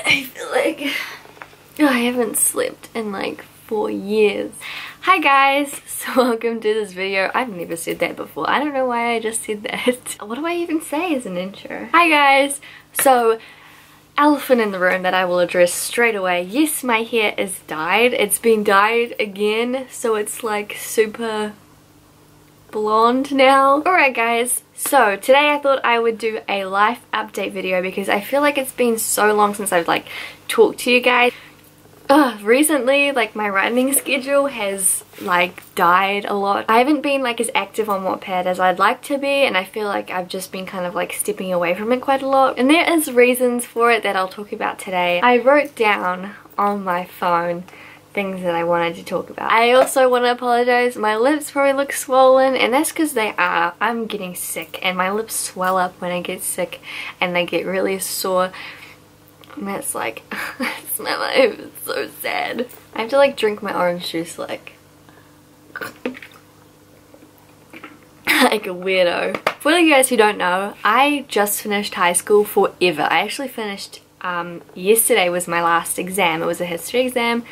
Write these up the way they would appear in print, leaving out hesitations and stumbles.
I feel like I haven't slept in like 4 years. Hi guys, so welcome to this video. I've never said that before. I don't know why I just said that. What do I even say as an intro? Hi guys, so elephant in the room that I will address straight away. Yes, my hair is dyed. It's been dyed again, so it's like super blonde now. Alright guys, so today I thought I would do a life update video because I feel like it's been so long since I've like talked to you guys. Recently, like, my writing schedule has like died a lot. I haven't been like as active on Wattpad as I'd like to be, and I feel like I've just been kind of like stepping away from it quite a lot, and there is reasons for it that I'll talk about today. I wrote down on my phone things that I wanted to talk about. I also want to apologize. My lips probably look swollen, and that's because they are. I'm getting sick and my lips swell up when I get sick and they get really sore. And that's like, that's my life. It's so sad. I have to like drink my orange juice like a weirdo. For you guys who don't know, I just finished high school forever. I actually finished, yesterday was my last exam. It was a history exam.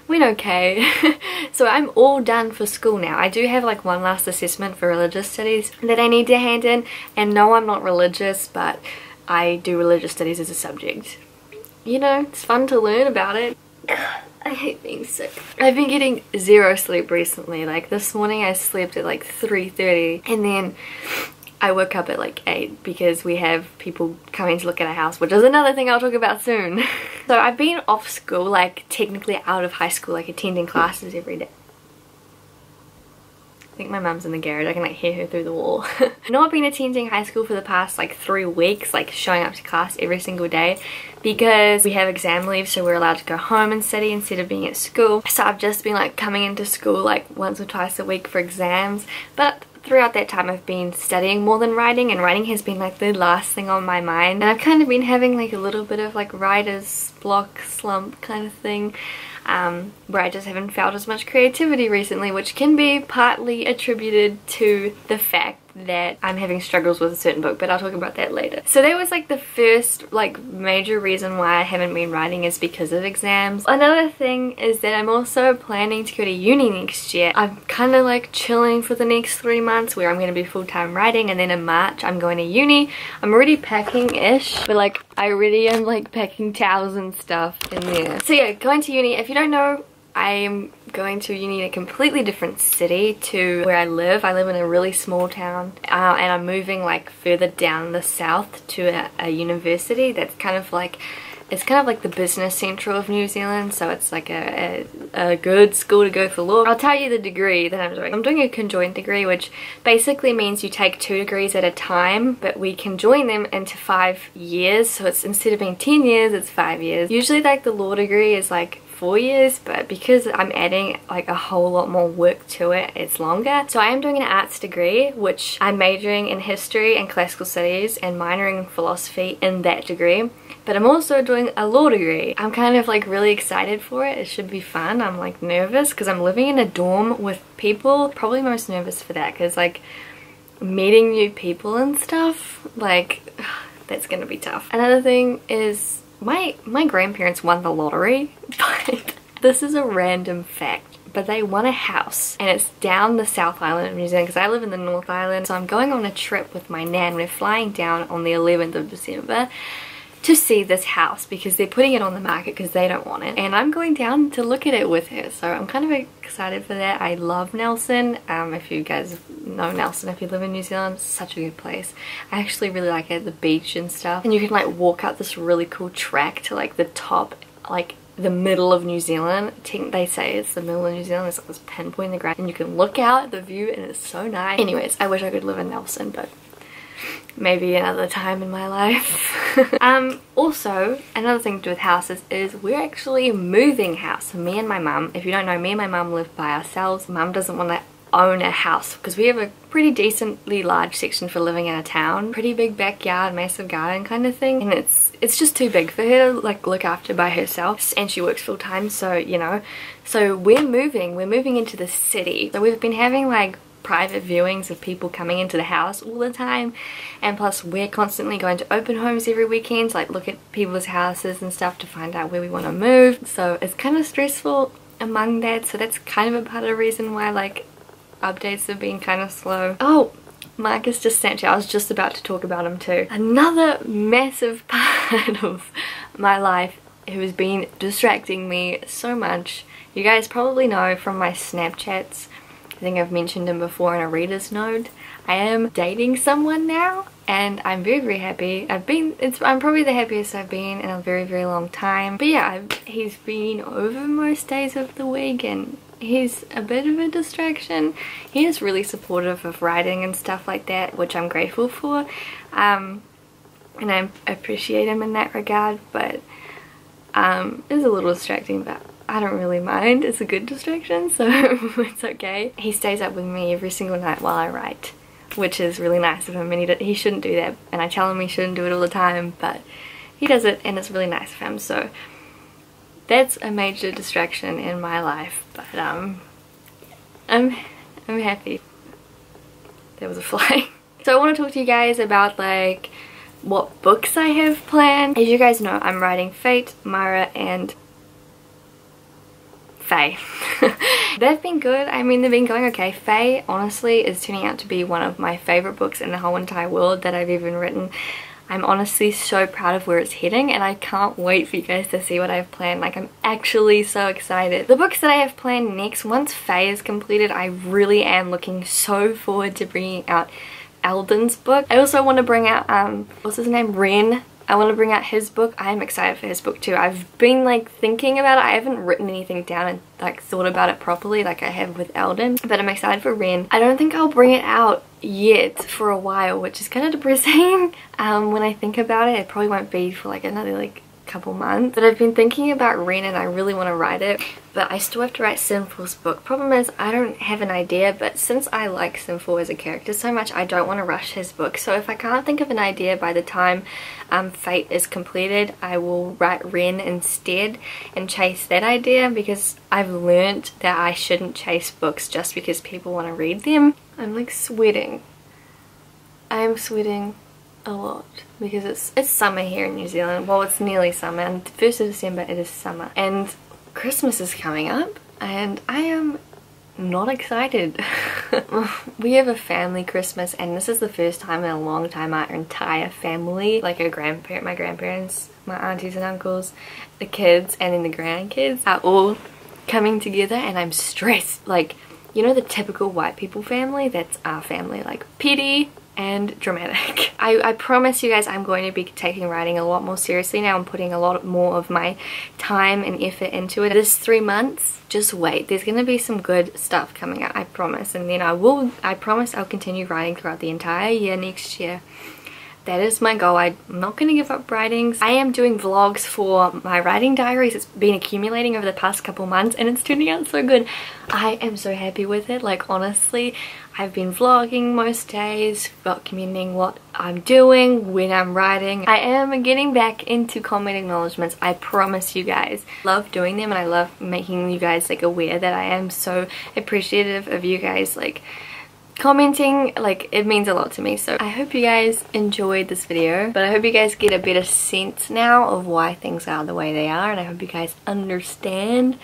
Went okay. So I'm all done for school now. I do have like one last assessment for religious studies that I need to hand in, and no, I'm not religious, but I do religious studies as a subject. You know, it's fun to learn about it. I hate being sick. I've been getting zero sleep recently. Like this morning I slept at like 3:30 and then I woke up at like 8 because we have people coming to look at our house, which is another thing I'll talk about soon. So I've been off school, like technically out of high school, like attending classes every day. I think my mum's in the garage. I can like hear her through the wall. I've been attending high school for the past like 3 weeks, like showing up to class every single day because we have exam leave, so we're allowed to go home and study instead of being at school. So I've just been like coming into school like once or twice a week for exams, but throughout that time I've been studying more than writing, and writing has been like the last thing on my mind. And I've kind of been having like a little bit of like writer's block slump kind of thing. Where I just haven't felt as much creativity recently, which can be partly attributed to the fact that I'm having struggles with a certain book, but I'll talk about that later. So that was like the first like major reason why I haven't been writing, is because of exams. Another thing is that I'm also planning to go to uni next year. I'm kind of like chilling for the next 3 months where I'm going to be full-time writing, and then in March I'm going to uni. I'm already packing-ish, but like I already am like packing towels and stuff in there. So yeah, going to uni. If you don't know, I am going to uni in a completely different city to where I live. I live in a really small town, and I'm moving like further down the south to a university that's kind of like, it's kind of like the business central of New Zealand, so it's like a good school to go for law. I'll tell you the degree that I'm doing. I'm doing a conjoined degree, which basically means you take 2 degrees at a time, but we can join them into 5 years, so it's, instead of being 10 years, it's 5 years. Usually like the law degree is like 4 years, but because I'm adding like a whole lot more work to it, it's longer. So I am doing an arts degree, which I'm majoring in history and classical studies and minoring in philosophy in that degree, but I'm also doing a law degree. I'm kind of like really excited for it. It should be fun. I'm like nervous because I'm living in a dorm with people. Probably most nervous for that because like meeting new people and stuff, like that's gonna be tough. Another thing is my grandparents won the lottery, but this is a random fact, but they won a house and it's down the South Island of New Zealand because I live in the North Island. So I'm going on a trip with my nan. We're flying down on the 11th of December to see this house because they're putting it on the market because they don't want it, and I'm going down to look at it with her, so I'm kind of excited for that. I love Nelson. If you guys know Nelson, if you live in New Zealand, it's such a good place. I actually really like it, the beach and stuff, and you can like walk up this really cool track to like the top, like the middle of New Zealand. They say it's the middle of New Zealand. There's like this pinpoint in the ground and you can look out at the view and it's so nice. Anyways, I wish I could live in Nelson, but maybe another time in my life. Also, another thing to do with houses is we're actually moving house. Me and my mum, if you don't know, me and my mum live by ourselves. Mum doesn't want to own a house because we have a pretty decently large section for living in a town. Pretty big backyard, massive garden kind of thing, and it's just too big for her to like look after by herself, and she works full time, so you know. So we're moving into the city. So we've been having like private viewings of people coming into the house all the time, and plus we're constantly going to open homes every weekend to like look at people's houses and stuff to find out where we want to move. So it's kind of stressful among that, so that's kind of a part of the reason why like updates have been kind of slow. Oh, Marcus just sent you. I was just about to talk about him too. Another massive part of my life who has been distracting me so much. You guys probably know from my Snapchats, I think I've mentioned him before in a reader's note, I am dating someone now and I'm very happy. I'm probably the happiest I've been in a very long time. But yeah, he's been over most days of the week and he's a bit of a distraction. He is really supportive of writing and stuff like that, which I'm grateful for. And I appreciate him in that regard, but it's a little distracting, but I don't really mind. It's a good distraction, so it's okay. He stays up with me every single night while I write, which is really nice of him, and he shouldn't do that, and I tell him he shouldn't do it all the time, but he does it and it's really nice of him. So that's a major distraction in my life, but I'm happy. There was a fly. So I want to talk to you guys about like what books I have planned. As you guys know, I'm writing Fate, Mara, and Fae. They've been good. I mean, they've been going okay. Fae, honestly, is turning out to be one of my favorite books in the whole entire world that I've even written. I'm honestly so proud of where it's heading, and I can't wait for you guys to see what I've planned. Like, I'm actually so excited. The books that I have planned next, once Fae is completed, I really am looking so forward to bringing out Alden's book. I also want to bring out, what's his name? Ren. I want to bring out his book. I'm excited for his book too. I've been like thinking about it. I haven't written anything down and like thought about it properly like I have with Alden, but I'm excited for Ren. I don't think I'll bring it out yet for a while, which is kind of depressing. When I think about it, it probably won't be for like another like couple months, but I've been thinking about Ren and I really want to write it, but I still have to write Sinful's book. Problem is I don't have an idea, but since I like Sinful as a character so much, I don't want to rush his book. So if I can't think of an idea by the time Fate is completed, I will write Ren instead and chase that idea, because I've learned that I shouldn't chase books just because people want to read them. I'm like sweating. I am sweating a lot because it's summer here in New Zealand. Well, it's nearly summer, and 1st of December it is summer, and Christmas is coming up and I am not excited. We have a family Christmas, and this is the first time in a long time our entire family, like my grandparents, my aunties and uncles, the kids, and then the grandkids are all coming together, and I'm stressed. Like, you know, the typical white people family? That's our family. Like, petty and dramatic. I promise you guys I'm going to be taking writing a lot more seriously now. I'm putting a lot more of my time and effort into it. This 3 months, just wait. There's going to be some good stuff coming out, I promise. And then I promise I'll continue writing throughout the entire year next year. That is my goal. I'm not going to give up writing. I am doing vlogs for my writing diaries. It's been accumulating over the past couple months and it's turning out so good. I am so happy with it. Like, honestly, I've been vlogging most days, documenting what I'm doing when I'm writing. I am getting back into comment acknowledgements, I promise you guys. Love doing them, and I love making you guys like aware that I am so appreciative of you guys like commenting. Like, it means a lot to me. So I hope you guys enjoyed this video, but I hope you guys get a better sense now of why things are the way they are, and I hope you guys understand.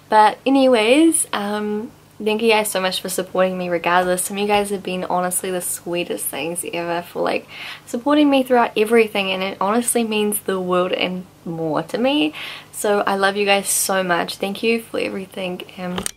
But anyways, thank you guys so much for supporting me regardless. Some of you guys have been honestly the sweetest things ever for like supporting me throughout everything, and it honestly means the world and more to me. So I love you guys so much. Thank you for everything, and